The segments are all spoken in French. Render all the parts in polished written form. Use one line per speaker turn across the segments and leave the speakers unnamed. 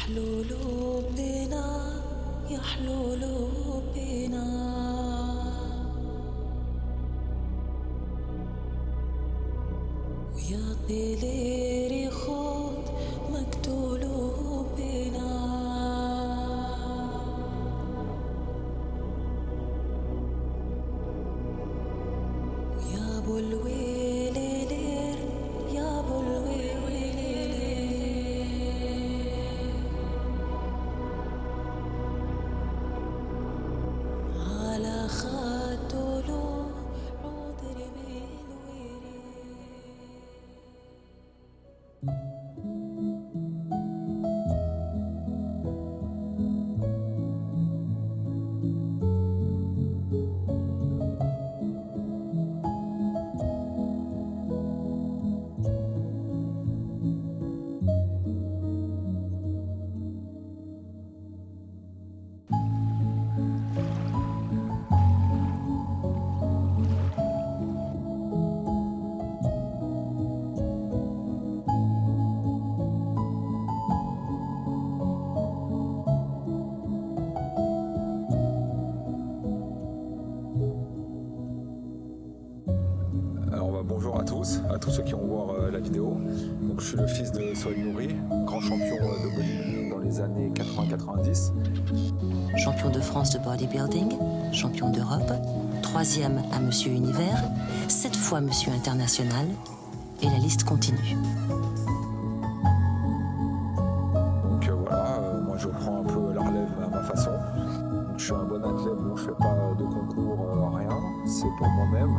حلول بنا يا حلول بنا ويا طيلي خود مقتول بنا ويا ابو الويل لير يا ابو الويل على خاتلو عذر بالويل.
Alors bonjour à tous ceux qui vont voir la vidéo. Donc, je suis le fils de Sohail Nouri, grand champion de bodybuilding dans les années 80-90.
Champion de France de bodybuilding, champion d'Europe, 3e à Monsieur Univers, 7 fois Monsieur International, et la liste continue.
Donc voilà, moi je prends un peu la relève à ma façon. Donc, je suis un bon athlète, bon, je fais pas de concours, rien, c'est pour moi-même.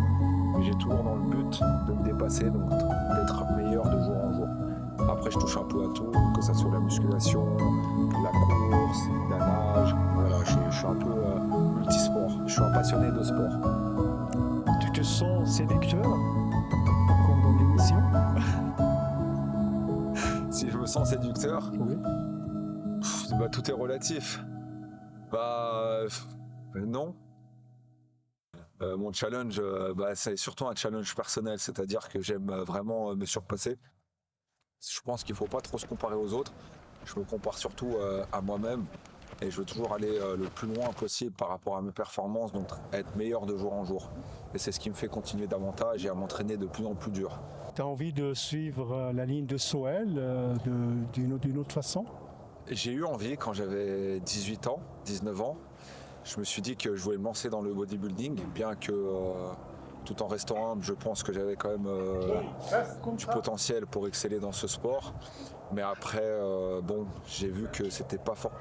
Mais j'ai toujours dans le but de me dépasser, donc d'être meilleur de jour en jour. Après je touche un peu à tout, que ça soit la musculation, la course, la nage, voilà, je suis un peu multisport, je suis un passionné de sport.
Tu te sens séducteur, comme dans l'émission?
Si je me sens séducteur,
Oui.
bah, tout est relatif. Non. Mon challenge, c'est surtout un challenge personnel, c'est-à-dire que j'aime vraiment me surpasser. Je pense qu'il ne faut pas trop se comparer aux autres. Je me compare surtout à moi-même et je veux toujours aller le plus loin possible par rapport à mes performances, donc être meilleur de jour en jour. Et c'est ce qui me fait continuer davantage et à m'entraîner de plus en plus dur.
Tu as envie de suivre la ligne de Sohail d'une autre façon?
J'ai eu envie quand j'avais 18 ans, 19 ans. Je me suis dit que je voulais me lancer dans le bodybuilding, bien que tout en restant humble, je pense que j'avais quand même du potentiel pour exceller dans ce sport. Mais après, j'ai vu que c'était pas fort.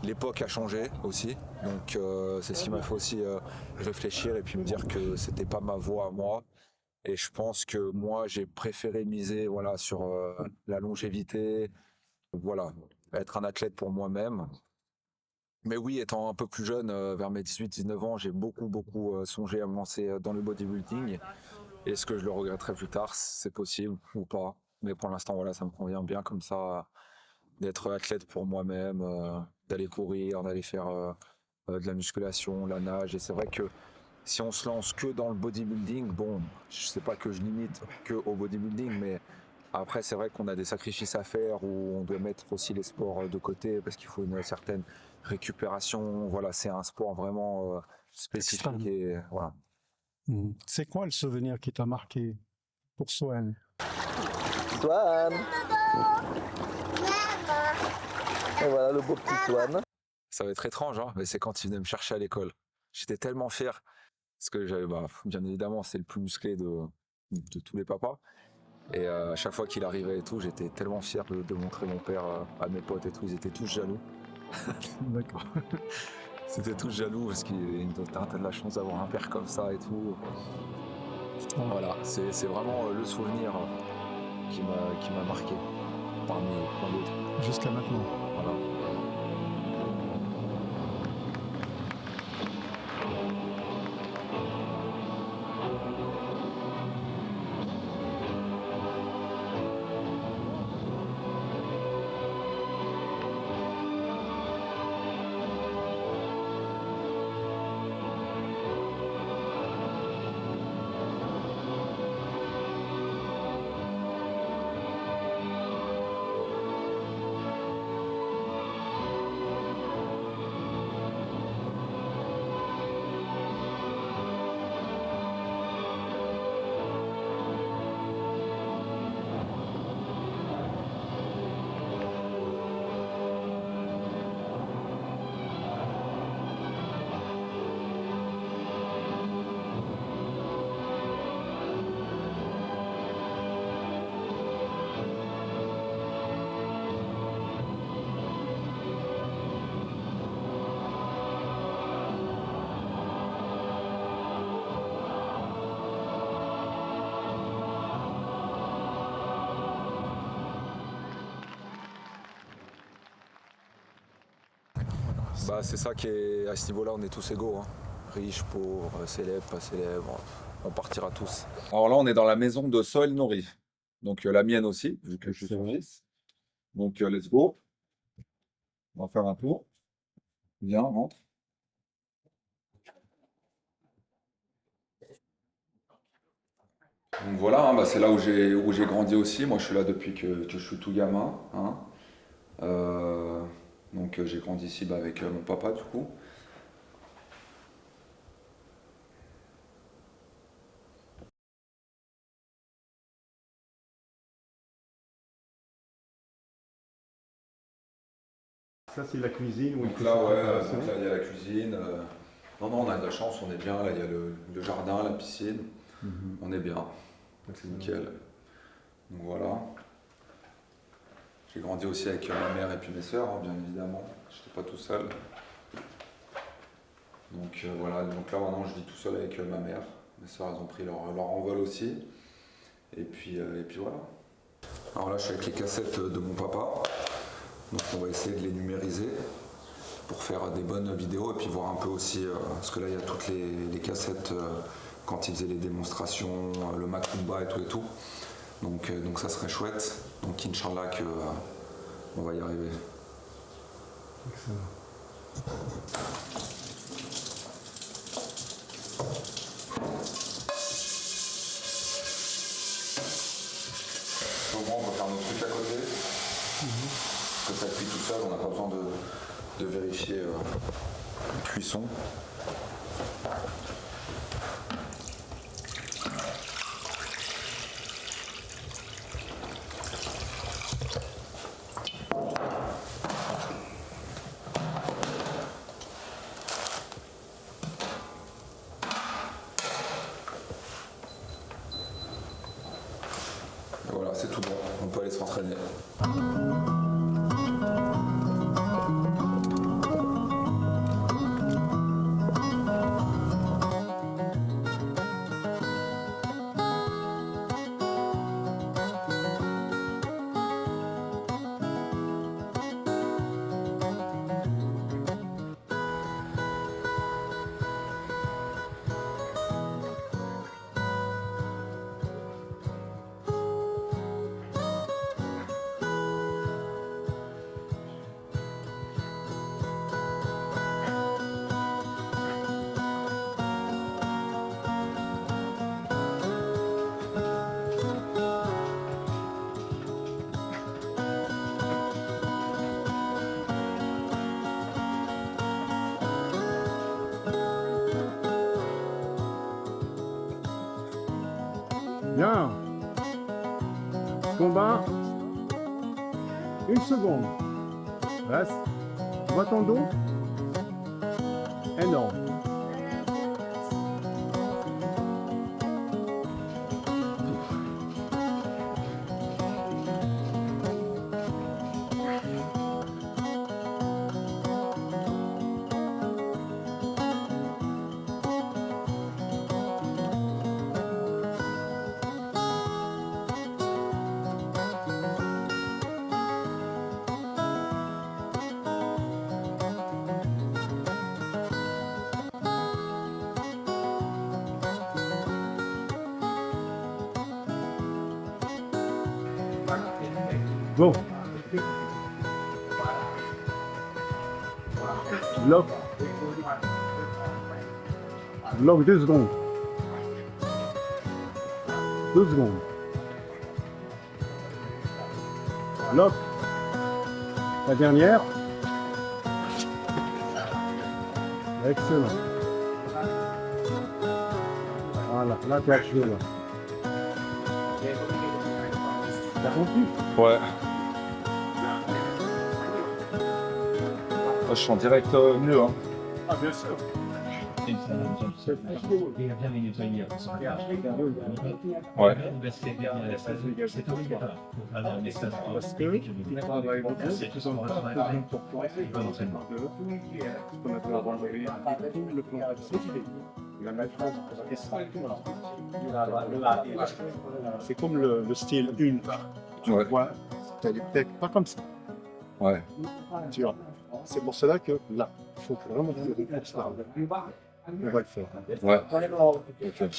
L'époque a changé aussi, donc c'est ce qui m'a fait aussi réfléchir et puis me dire que c'était pas ma voie à moi. Et je pense que moi, j'ai préféré miser sur la longévité, voilà, être un athlète pour moi-même. Mais oui, étant un peu plus jeune, vers mes 18-19 ans, j'ai beaucoup songé à me lancer dans le bodybuilding. Est-ce que je le regretterai plus tard? C'est possible ou pas. Mais pour l'instant, voilà, ça me convient bien comme ça, d'être athlète pour moi-même, d'aller courir, d'aller faire de la musculation, la nage. Et c'est vrai que si on se lance que dans le bodybuilding, bon, je sais pas que je limite que au bodybuilding, mais après, c'est vrai qu'on a des sacrifices à faire où on doit mettre aussi les sports de côté parce qu'il faut une certaine récupération. Voilà, c'est un sport vraiment spécifique.
Extrême.
Et voilà.
C'est quoi le souvenir qui t'a marqué pour Sohail?
Toine. Et voilà le beau petit Toine.
Ça va être étrange, hein, mais c'est quand il venait me chercher à l'école. J'étais tellement fier parce que j'avais, bien évidemment, c'est le plus musclé de tous les papas. Et à chaque fois qu'il arrivait et tout, j'étais tellement fier de montrer mon père à mes potes et tout. Ils étaient tous jaloux.
D'accord.
C'était tous jaloux parce t'as de la chance d'avoir un père comme ça et tout. Voilà, c'est vraiment le souvenir qui m'a marqué parmi plein d'autres.
Jusqu'à maintenant.
Voilà. Bah, c'est ça qui est, à ce niveau-là, on est tous égaux. Hein. Riches, pauvres, célèbres, pas célèbres, on partira tous. Alors là, on est dans la maison de Soel Nouri. Donc la mienne aussi, vu que je suis son fils. Donc let's go. On va faire un tour. Viens, rentre. Donc voilà, hein, bah, c'est là où j'ai grandi aussi. Moi, je suis là depuis que je suis tout gamin. Hein. Donc j'ai grandi ici avec mon papa du coup.
Ça, c'est la cuisine. Où
Donc là, donc là, il y a la cuisine. Non, on a de la chance, on est bien. Là, il y a le jardin, la piscine. On est bien. C'est nickel. Donc voilà. J'ai grandi aussi avec ma mère et puis mes sœurs, hein, bien évidemment. Je n'étais pas tout seul. Donc voilà, donc là maintenant je vis tout seul avec ma mère. Mes sœurs elles ont pris leur envol aussi. Et puis voilà. Alors là je suis avec les cassettes de mon papa. Donc on va essayer de les numériser pour faire des bonnes vidéos et puis voir un peu aussi, parce que là il y a toutes les cassettes quand il faisait les démonstrations, le Macumba et tout. Donc ça serait chouette. Donc Inch'Allah on va y arriver.
Excellent.
Au moins on va faire nos trucs à côté. Que ça cuit tout seul, on n'a pas besoin de vérifier la cuisson. Et voilà, c'est tout bon, on peut aller s'entraîner.
Bien. Combat. Une seconde. Reste. Vois ton dos. Énorme. Go. Bloc. Bloc 2 secondes. 2 secondes. Bloc. La dernière. Excellent. Voilà, là tu as joué là. T'as compris?
Ouais. Je suis en direct mieux. Hein.
Ah bien sûr.
Ouais.
Parce que il travaille beaucoup, c'est plus important que le bon entraînement. Ce qu'on appelle avoir le plan tactique, la maîtrise, c'est comme le style 1. Tu
Ouais.
vois, t'as des techs pas comme ça.
Ouais.
Tu vois. C'est pour cela que là, faut vraiment que tu repenses là. On va le faire.
Ouais. Ok.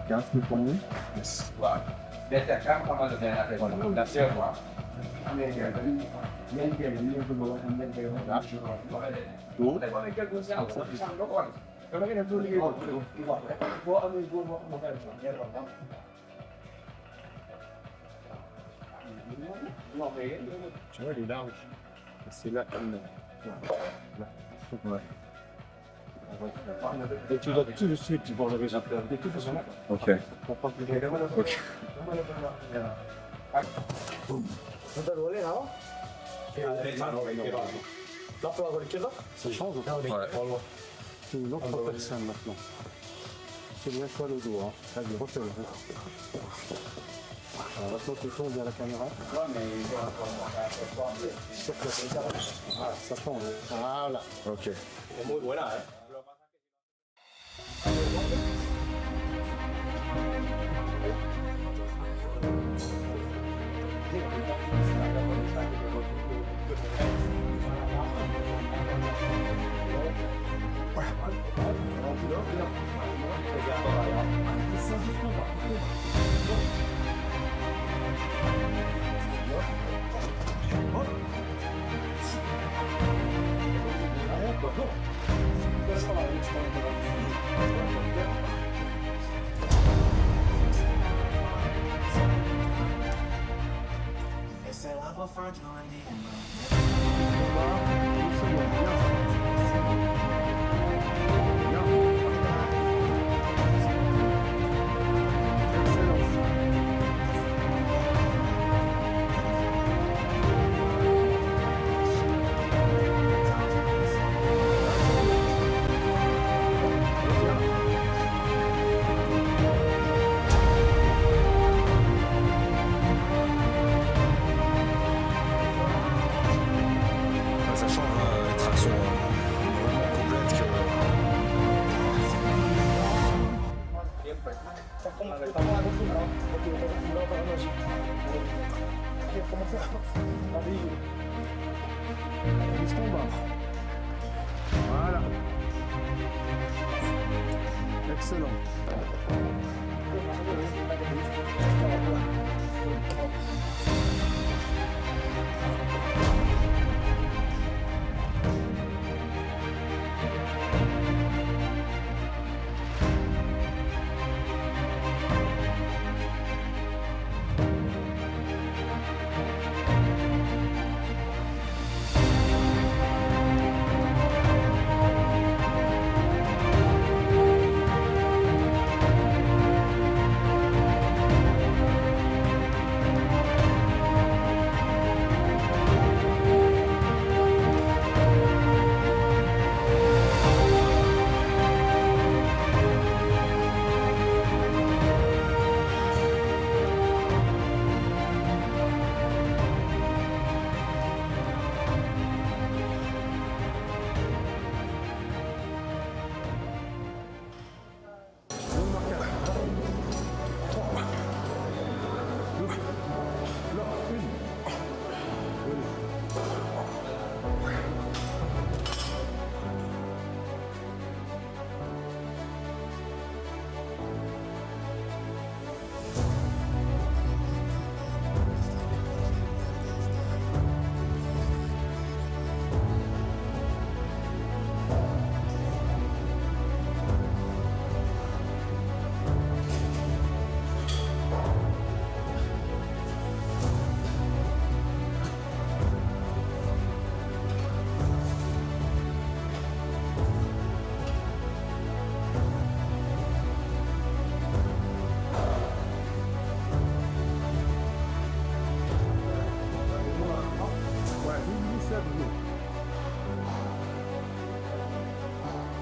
15 minutes pour nous.
Yes.
Tu vois, il est large. C'est là, là. Ouais. Et tu vas tout de suite voir le résultat. De toute façon,
Ok.
pour pas que les
Ok.
Ça change.
Ouais.
C'est une autre personne maintenant. C'est bien toi le dos. Hein. Vas-y, refais-le. Alors maintenant, tu tournes vers la caméra. Ça change. Voilà.
Ok. Ça change une traction vraiment complète que...
Voilà. Excellent.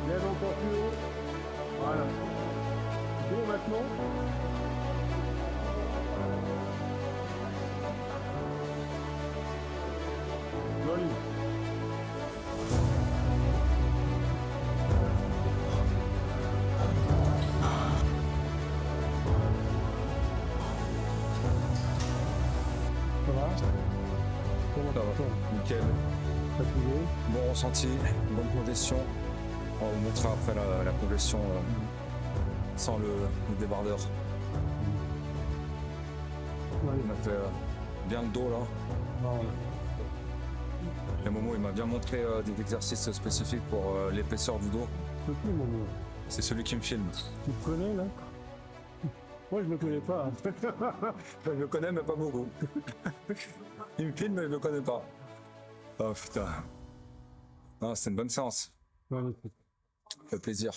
Lève encore plus haut. Voilà. Bon maintenant. Joli. Ça va? Comment ça va?
nickel.
Fatigué.
Bon ressenti, bonne congestion. On vous montrera après la congestion sans le débardeur.
Ouais.
On a fait bien le dos là.
Non.
Et Momo il m'a bien montré des exercices spécifiques pour l'épaisseur du dos.
Je peux plus, mon gars.
C'est celui qui me filme.
Tu te connais, là? Moi, je me connais pas.
Je le connais mais pas beaucoup. Il me filme mais je le connais pas. Oh putain. Non, c'est une bonne séance.
Magnifique.
Ça fait plaisir.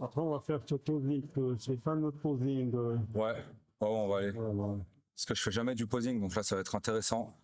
Après, on va faire ce posing. C'est fin de notre posing.
Ouais, on va aller.
Voilà.
Parce que je fais jamais du posing, donc là ça va être intéressant.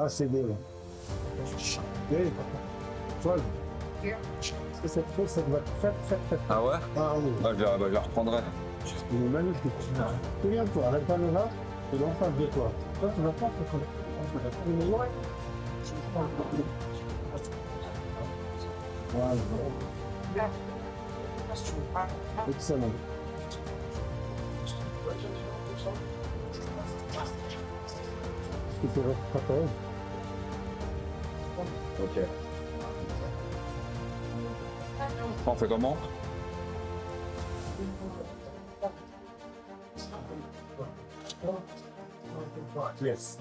Ah, c'est beau, là. Oui, Paul. Parce que cette chose, ça doit être très, très, très.
Ah ouais?
Ah oui,
Je la reprendrai.
il est magnifique. Souviens-toi, la caméra, c'est en face de toi. Toi, tu vas pas faire Voilà. Excellent. Tu peux rester 14.
Ok. On fait comment?
Yes.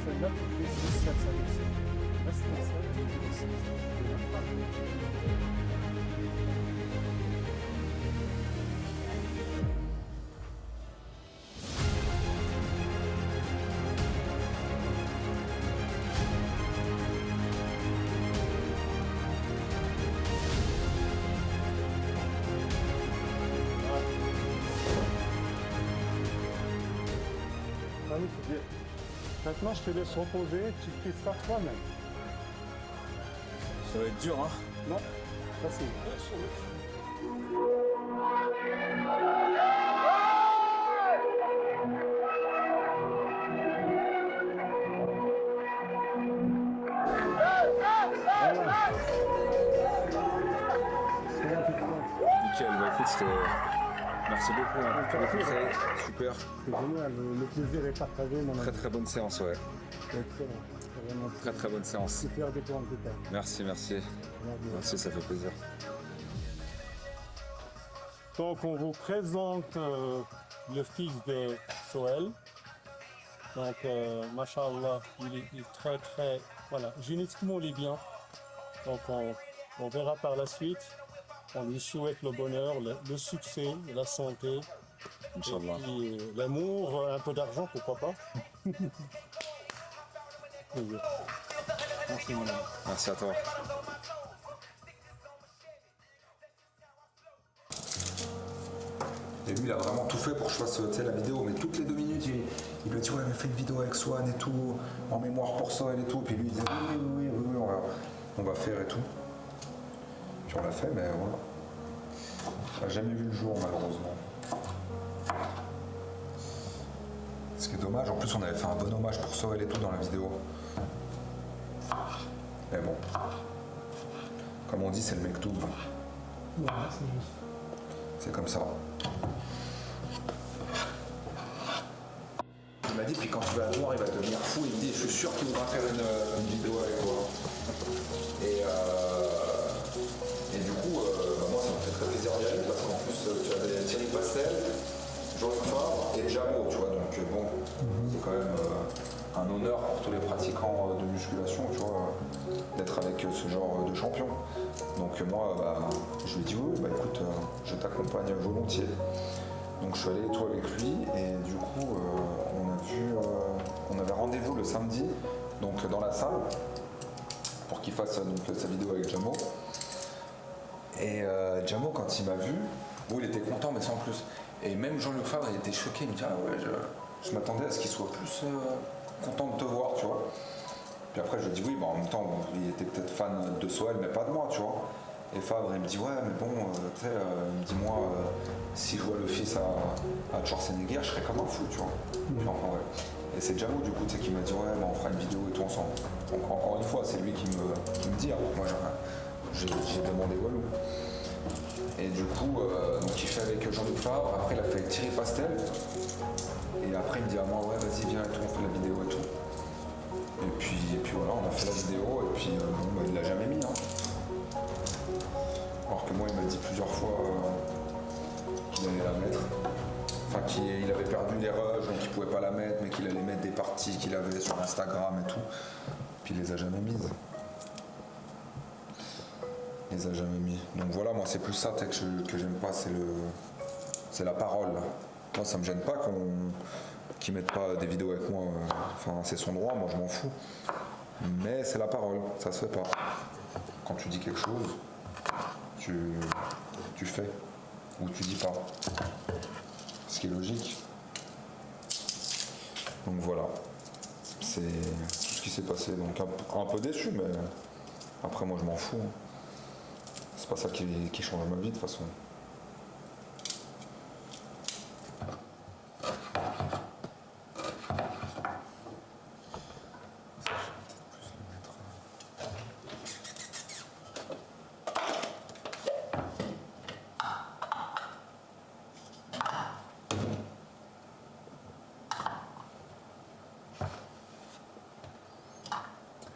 celle-là, tu fais 17, ça veut dire. Reste comme ça, tu fais 17. Ah oui, c'est bien. Maintenant, je te laisse reposer, tu fais ça toi-même.
Ça va être dur, hein.
Non, facile. Voilà. C'est là, tu te sens.
Nickel, bah écoute, c'était. Merci beaucoup hein, pour les conseils, super.
C'est génial, le plaisir est partagé, mon ami.
Très très bonne séance, ouais.
C'est excellent. C'est vraiment
Très très bonne séance.
super déco en tout cas.
Merci, merci. Merci, ça fait plaisir.
Donc on vous présente le fils de Soel. Donc Masha'Allah, il est très très... Voilà, génétiquement il est bien. Donc on verra par la suite. On lui souhaite le bonheur, le succès, la santé,
Inch'Allah.
et puis l'amour, un peu d'argent, pourquoi pas. Merci mon ami.
Merci à toi. Et lui, il a vraiment tout fait pour que je fasse la vidéo, mais toutes les 2 minutes, il me dit ouais, mais fais une vidéo avec Swan et tout, en mémoire pour Soel et tout. Puis lui, il disait oui, on va faire et tout. Puis on l'a fait, mais voilà. Ça n'a jamais vu le jour, malheureusement. Ce qui est dommage, en plus, on avait fait un bon hommage pour Soel et tout dans la vidéo. Mais bon. Comme on dit, c'est le mektoub.
Voilà, c'est juste.
C'est comme ça. Il m'a dit, puis quand tu vas le voir, il va devenir fou. Il me dit, je suis sûr qu'il voudra faire une vidéo avec toi. Et du coup, moi, ça m'a fait très plaisir d'y aller parce qu'en plus, tu avais Thierry Pastel, Jean-Luc Favre et Jamo, tu vois. Donc, bon, c'est quand même un honneur pour tous les pratiquants de musculation, tu vois, d'être avec ce genre de champion. Donc, moi, je lui ai dit, oui, bah écoute, je t'accompagne volontiers. Donc je suis allé et tout avec lui et du coup on avait rendez-vous le samedi donc dans la salle pour qu'il fasse donc, sa vidéo avec Jamo. Et Jamo quand il m'a vu, bon, il était content mais sans plus. Et même Jean-Luc Favre il était choqué, il me dit ah ouais je m'attendais à ce qu'il soit plus content de te voir, tu vois. Puis après je lui ai dit oui, en même temps bon, il était peut-être fan de Soel mais pas de moi, tu vois. Et Favre, il me dit, ouais, mais bon, tu sais, il me dit, moi, si je vois le fils à Schwarzenegger, je serais comme un fou, tu vois. Puis enfin, ouais. Et c'est Jamo, du coup, tu sais, qui m'a dit, ouais, on fera une vidéo et tout ensemble. Donc, encore une fois, c'est lui qui me dit, hein. Moi, j'ai demandé Walou. Et du coup, donc, il fait avec Jean-Luc Favre, après, il a fait avec Thierry Pastel. Et après, il me dit à moi, ouais, vas-y, viens et tout, on fait la vidéo et tout. Et puis voilà, on a fait la vidéo, et puis, bon, il l'a jamais mis, hein. Alors que moi, il m'a dit plusieurs fois qu'il allait la mettre. Enfin, qu'il avait perdu les rushs, donc il pouvait pas la mettre, mais qu'il allait mettre des parties qu'il avait sur Instagram et tout. Puis il les a jamais mises. Il les a jamais mis. Donc voilà, moi, c'est plus ça que j'aime pas, c'est la parole. Moi, ça me gêne pas qu'ils mettent pas des vidéos avec moi. Enfin, c'est son droit, moi, je m'en fous. Mais c'est la parole, ça se fait pas. Quand tu dis quelque chose, tu fais ou tu dis pas, ce qui est logique. Donc voilà, c'est tout ce qui s'est passé. Donc un peu déçu, mais après moi je m'en fous. C'est pas ça qui change ma vie de toute façon.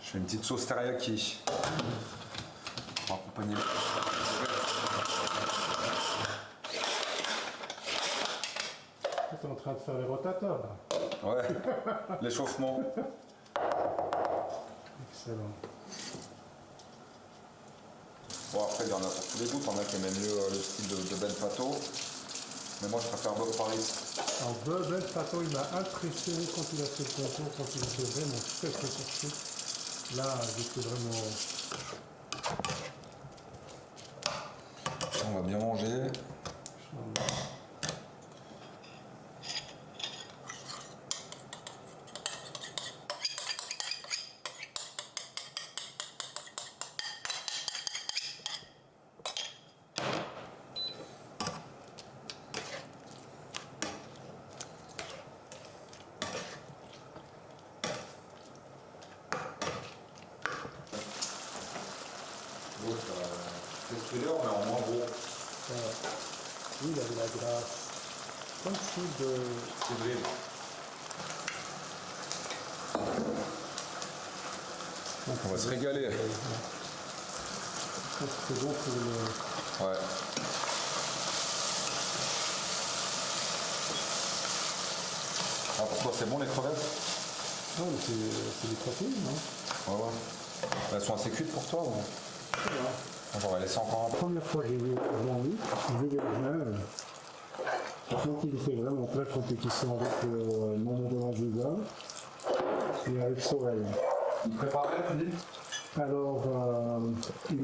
Je fais une petite sauce teriyaki pour accompagner le...
Tu es en train de faire les rotateurs là.
Ouais, l'échauffement.
Excellent.
Bon, après, il y en a pour tous les goûts. T'en as qui aiment mieux le style de Ben Fato. Mais moi, je préfère Bob Paris.
Alors, Ben Fato, il m'a impressionné quand il a fait le concours, quand il était vraiment très corsé. Là, j'étais vraiment.
On va bien manger. C'est thriller, mais en moins gros.
Oui, il avait la grâce. Comme si de.
C'est vrai. On va se régaler.
Je pense que c'est bon pour le.
Ouais. Ah, pour toi, c'est bon les crevettes?
Non, mais c'est des protéines, non?
Ouais, ouais. Elles sont assez cuites pour toi ou? On va laisser encore un peu.
La première fois que j'ai vu Jean-Luc, je l'ai vu. Je pense qu'il fait vraiment très compétition avec Maman de Lanzega et avec Sorel.
Il préparait, tu dis?
Alors, il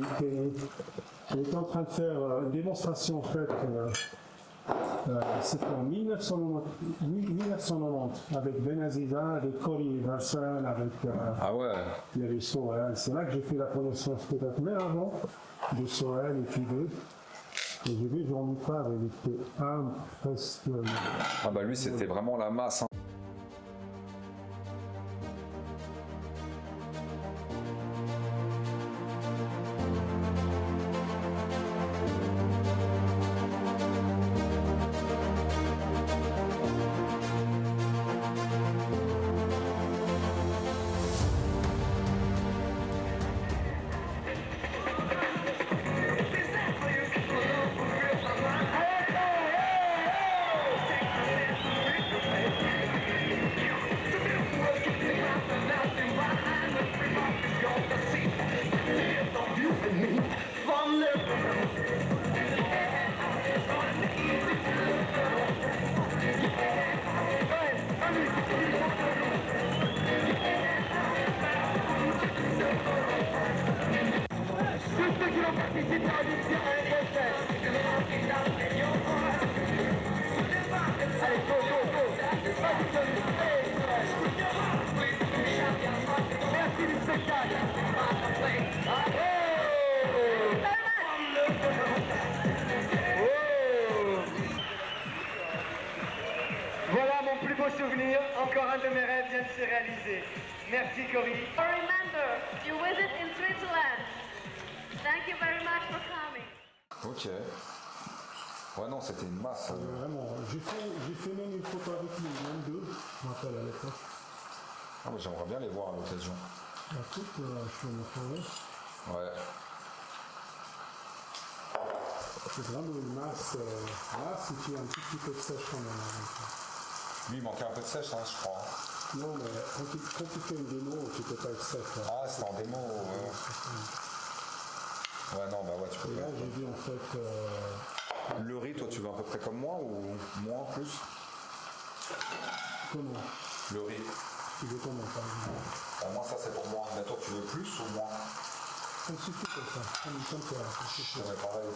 était en train de faire une démonstration en fait. C'était en 1990 avec Benaziza, avec Cory Everson, avec
Ah ouais.
il y avait Sorel. C'est là que j'ai fait la connaissance peut-être mais avant de Sorel et puis d'eux. Et j'ai vu Jean-Luc Favre, il était impressionnant.
Ah bah lui, c'était vraiment la masse. Hein.
Voilà mon plus beau souvenir, encore un de mes rêves vient de se réaliser. Merci Cory.
Remember, you visit in Switzerland. Thank you very much for coming.
Ok. Ouais, non, c'était une masse.
Vraiment, j'ai fait même une photo avec lui, même deux, je m'appelle à l'époque.
Ah, mais j'aimerais bien les voir à l'occasion.
Écoute, je suis en forêt.
Ouais.
C'est vraiment une masse. Là, c'est un petit peu de sèche quand même.
Lui, il manquait un peu de sèche, hein, je crois.
Non, mais quand tu fais une démo, tu peux pas être sec. Là.
Ah, c'était en démo. Ouais, non, bah ouais, tu peux
Et
pas.
là, j'ai vu en fait.
Le riz, toi, tu veux à peu près comme moi ou moins, plus?
Comment?
Le riz.
Tu veux comment, par exemple?
Bah, moi, ça, c'est pour moi. Mais toi, tu veux plus ou moins?
Ça me suffit comme ça. Comme toi.
Je dirais pareil.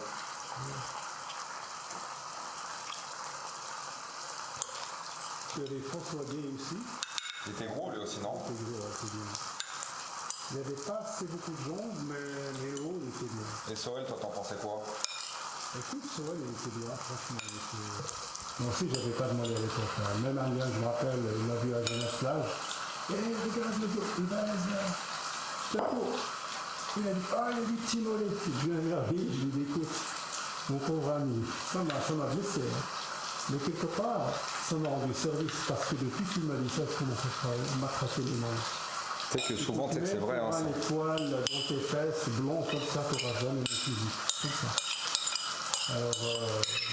Il y avait François Gay aussi.
Il était gros, lui aussi, non?
C'est gros, c'est bien. Il n'y avait pas assez beaucoup de gens, mais Léo, il était bien.
Et Sorel, toi, t'en pensais quoi?
Écoute, Sorel, il était bien, franchement. Moi aussi, j'avais pas demandé à l'époque. Même un lien, je me rappelle, il m'a vu à Jeunesse Plage. Eh, regarde le dos, il va là. Je te cours. Il a dit, ah, il y a du petit mollet. Je lui ai dit, je lui ai dit, écoute, mon pauvre ami, ça m'a blessé. Hein. Mais quelque part, ça m'a rendu service parce que depuis qu'il m'a dit ça, je commence à m'attraper les mains.
Tu sais que souvent, tu sais que c'est vrai. Hein,
tu auras les poils dans tes fesses, blancs comme ça, tu n'auras jamais de physique. Comme ça. Alors,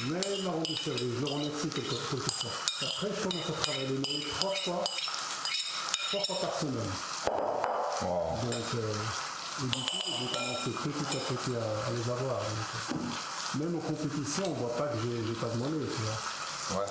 mais il m'a rendu service. Je le remercie quelque part. Après, je commence à travailler les mains trois fois par semaine. Donc, et du coup, j'ai commencé petit à petit à les avoir. Donc, même aux compétitions, on voit pas que j'ai pas demandé, tu vois.
Ouais.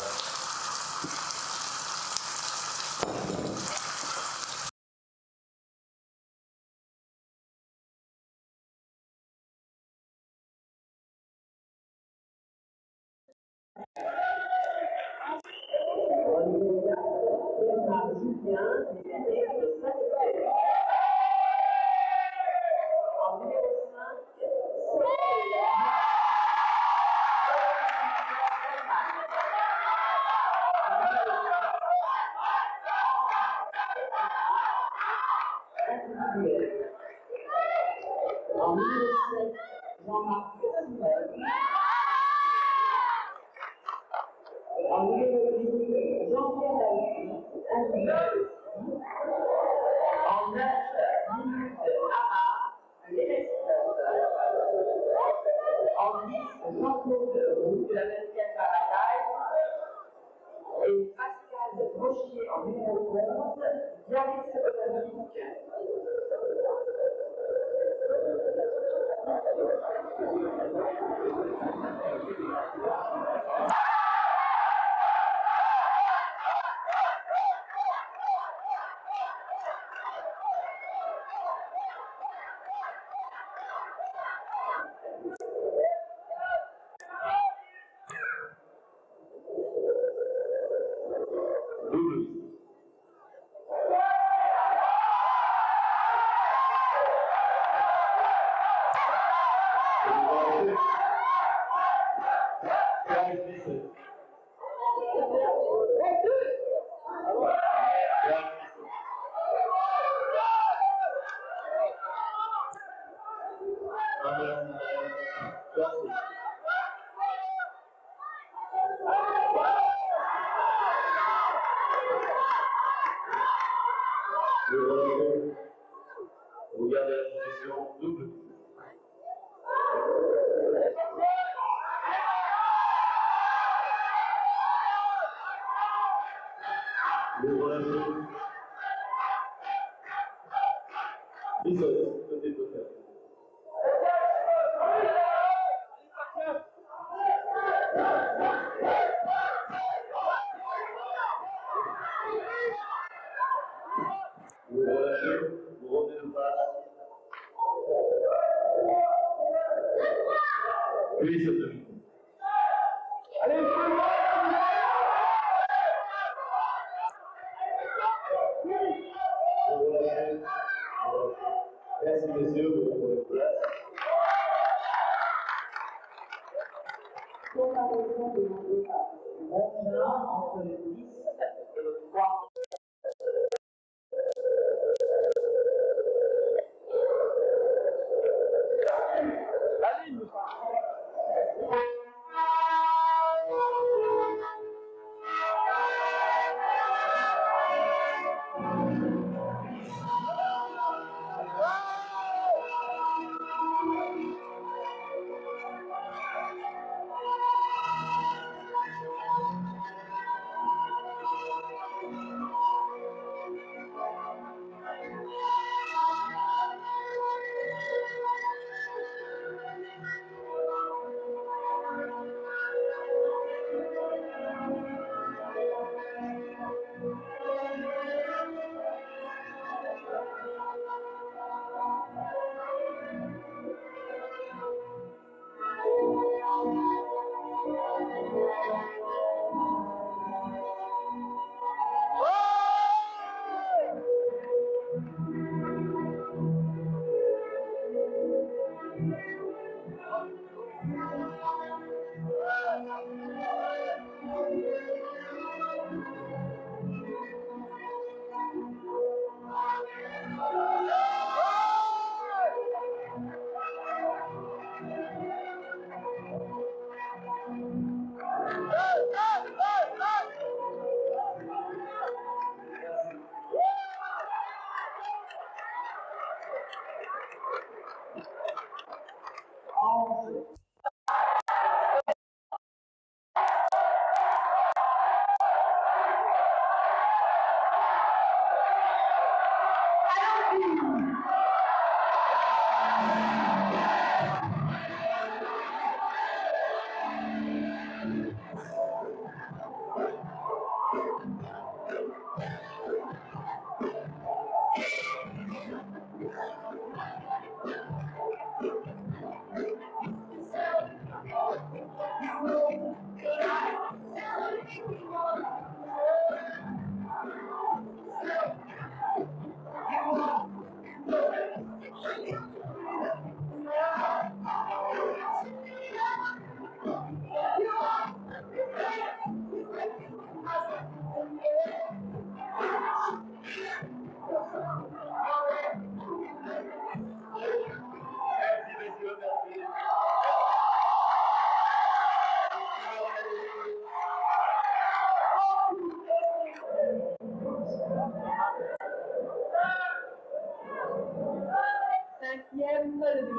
Regardez la position double. Le relève. Bisous, côté côté. Vous relâchez, vous revenez de face. Oui, c'est tout. Allez, vous relâchez. Merci messieurs, vous reprenez place. Comparaison de mon départ. Entre le 10 et le 3.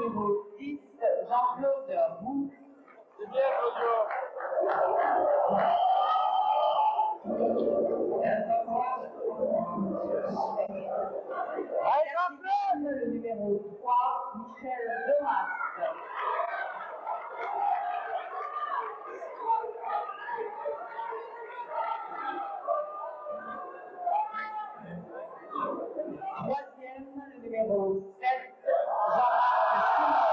numéro 10, Jean-Claude Roux. Le numéro 3, Michel Demas. Troisième, le numéro 7, Jean-Marc Simon.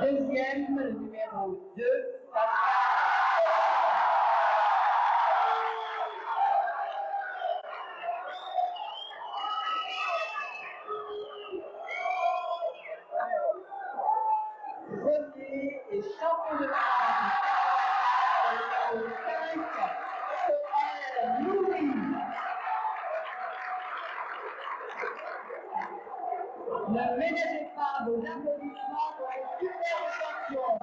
Deuxième, le numéro 2, Pascal. Premier et champion de France. Le numéro 5, Sohail Nouri. Ne ménagez pas vos applaudissements pour les superbes champions.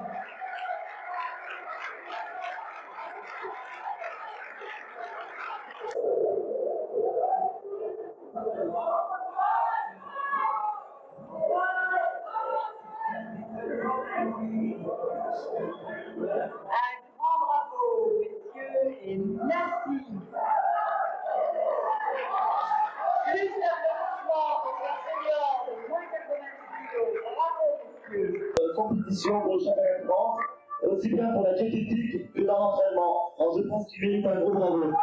Un grand bravo, messieurs, et merci. Plus d'applaudissements pour la senior de moins 90 kilos. Bravo, messieurs.
Compétition pour le championnat de France, aussi bien pour la diététique que dans l'entraînement. Alors je pense qu'il mérite un gros bravo.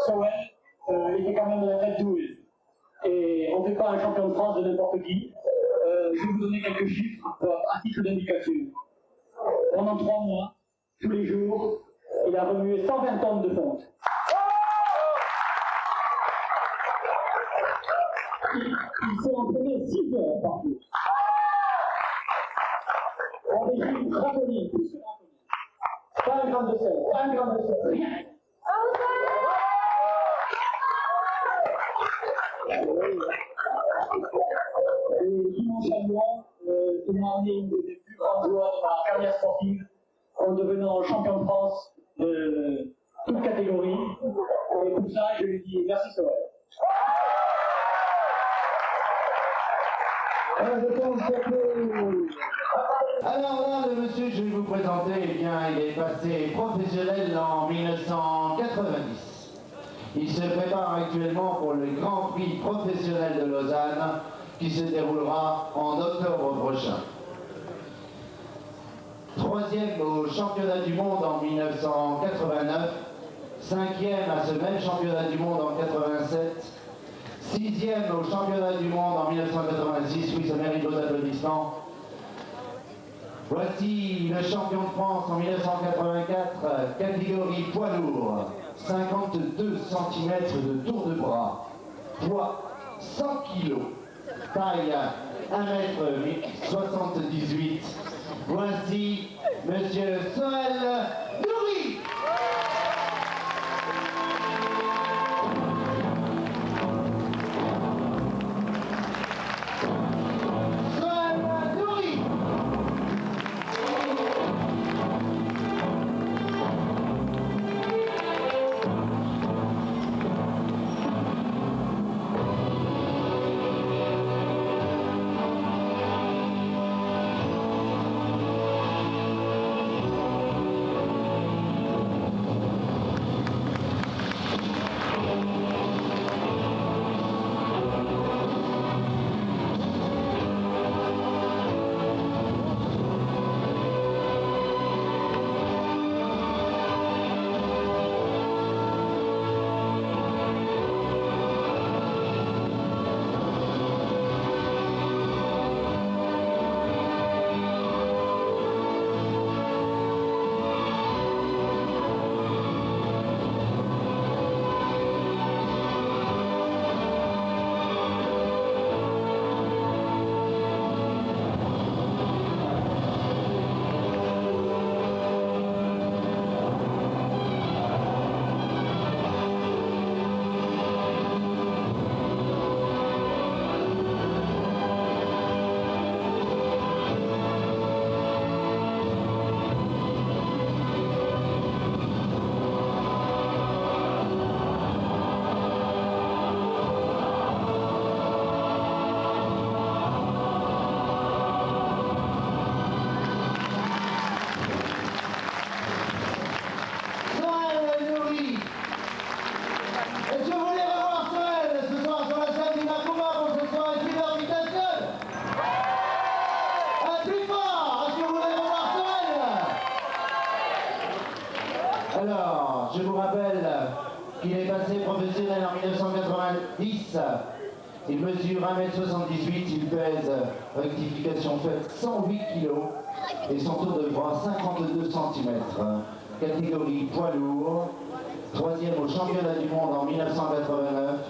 Sohail était quand même la tête douée. Et on ne fait pas un champion de France de n'importe qui. Je vais vous donner quelques chiffres à titre d'indication. Pendant 3 mois, tous les jours, il a remué 120 tonnes de fonte. Il s'est entraîné 6 heures par jour. En régime trampoline, plus que trampoline. Pas un gramme de sel, pas un gramme de sel, rien. Et dimanche à Lyon, il m'a amené une des plus grandes joies de ma carrière sportive en devenant champion de France de toute catégorie. Et pour ça, je lui dis merci Sohail.
Alors là, le monsieur que je vais vous présenter, eh bien, il est passé professionnel en 1990. Il se prépare actuellement pour le Grand Prix professionnel de Lausanne qui se déroulera en octobre prochain. 3e au championnat du monde en 1989, 5e à ce même championnat du monde en 87, 6e au championnat du monde en 1986, oui, ça mérite vos applaudissements. Voici le champion de France en 1984, catégorie poids lourd, 52 cm de tour de bras, poids 100 kg, taille 1m78. Voici Monsieur Sohail Nouri. Alors, je vous rappelle qu'il est passé professionnel en 1990. Il mesure 1m78, il pèse, rectification faite, 108 kg et son tour de bras 52 cm. Catégorie poids lourd, 3e au championnat du monde en 1989.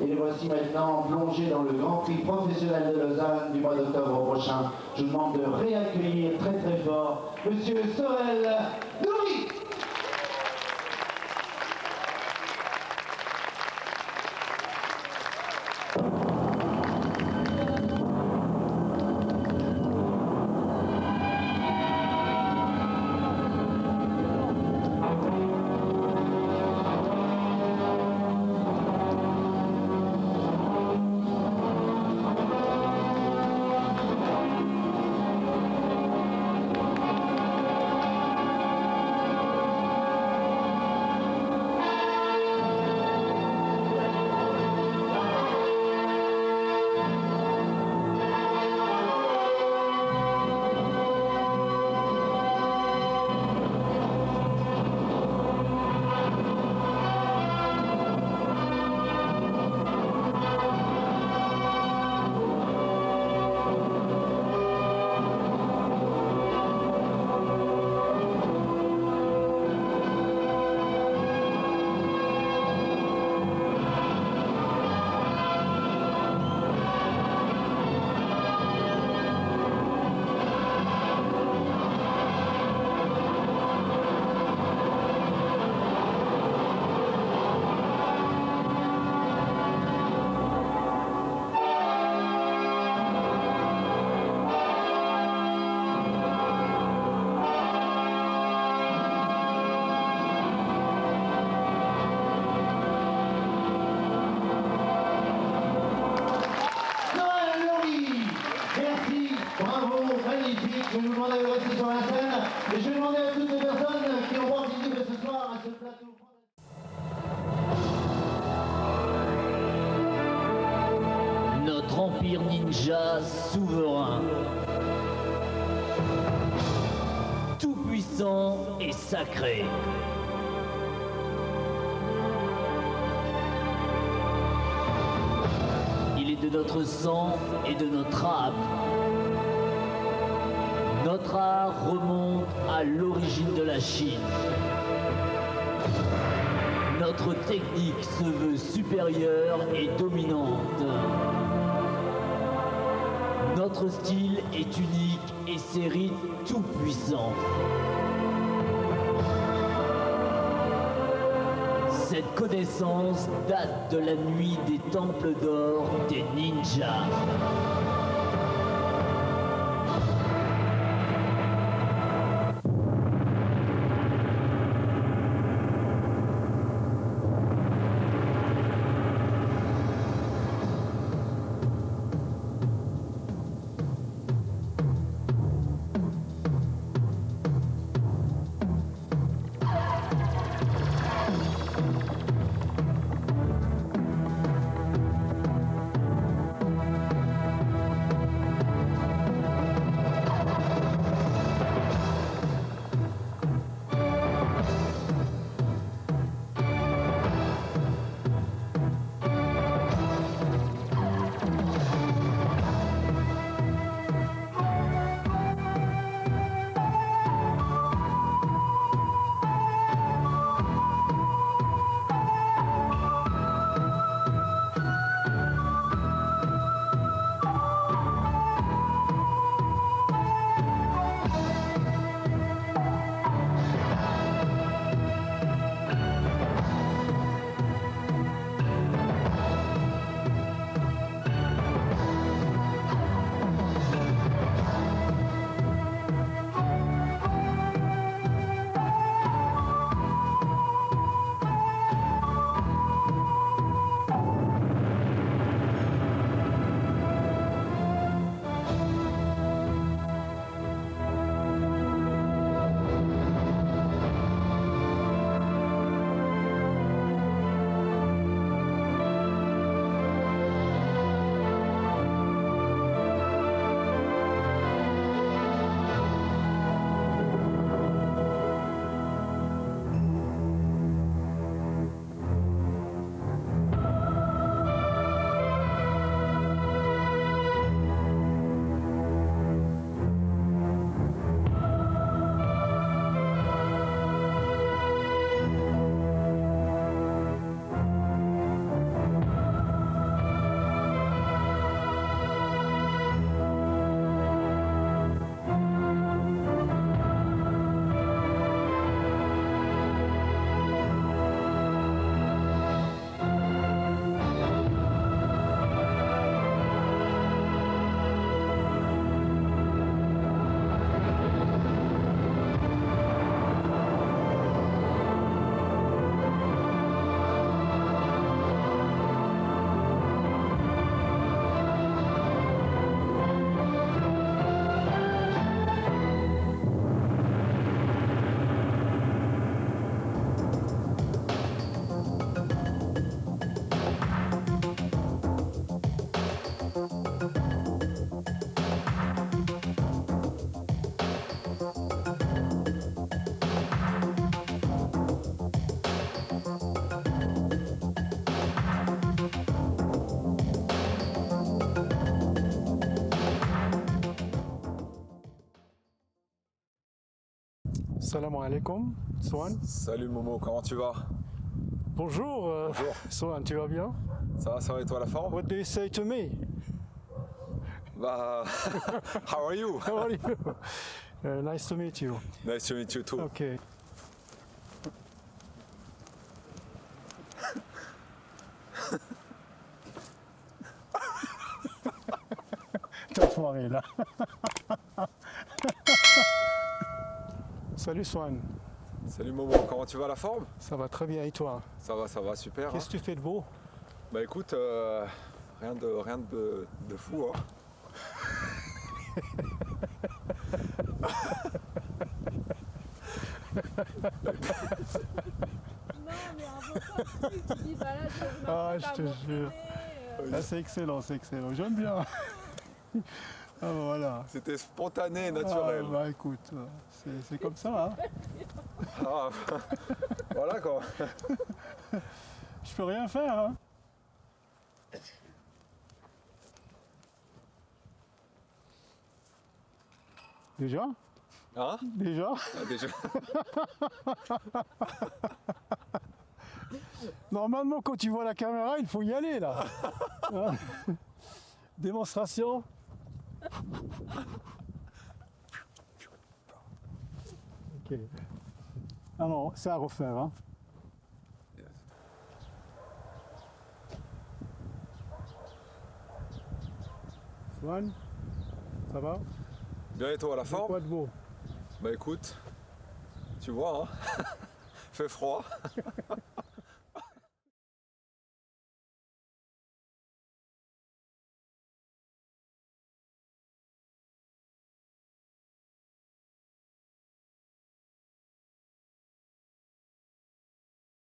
Et le voici maintenant plongé dans le Grand Prix professionnel de Lausanne du mois d'octobre prochain. Je vous demande de réaccueillir très très fort Monsieur Sorel Nouri. Je vais vous demander de rester sur la scène et je vais demander à toutes les personnes qui ont participé ce soir à ce plateau.
Notre empire ninja souverain, tout puissant et sacré. Il est de notre sang et de notre âme. Notre art remonte à l'origine de la Chine. Notre technique se veut supérieure et dominante. Notre style est unique et ses rythmes tout puissants. Cette connaissance date de la nuit des temples d'or des ninjas.
Salam alaikum, Swan.
Salut Momo, comment tu vas?
Bonjour,
Bonjour.
Swan, tu vas bien?
Ça va et toi la forme?
What do you say to me?
Bah, how are you?
How are you? Nice to meet you.
Nice to meet you too.
Okay. T'as foiré là. Salut Swan,
Salut Momo, comment tu vas la forme?
ça va très bien et toi?
Ça va, super.
Qu'est-ce que tu fais de beau?
Bah écoute, rien de fou. Hein.
Non, mais un peu tu dis, bah là,
Ah, je te jure. Ah, c'est excellent, j'aime bien. Ah voilà.
C'était spontané et naturel.
Ah, bah écoute, c'est comme ça. Hein.
Ah, voilà quoi.
Je peux rien faire. Hein. Déjà?
Hein?
Déjà?
Ah, déjà.
Normalement, quand tu vois la caméra, il faut y aller là. Hein. Démonstration. Ok. Ah non, c'est à refaire. Hein. Swan, ça va?
Bien et toi la forme?
Quoi de beau?
Bah écoute, tu vois, hein. Fait froid.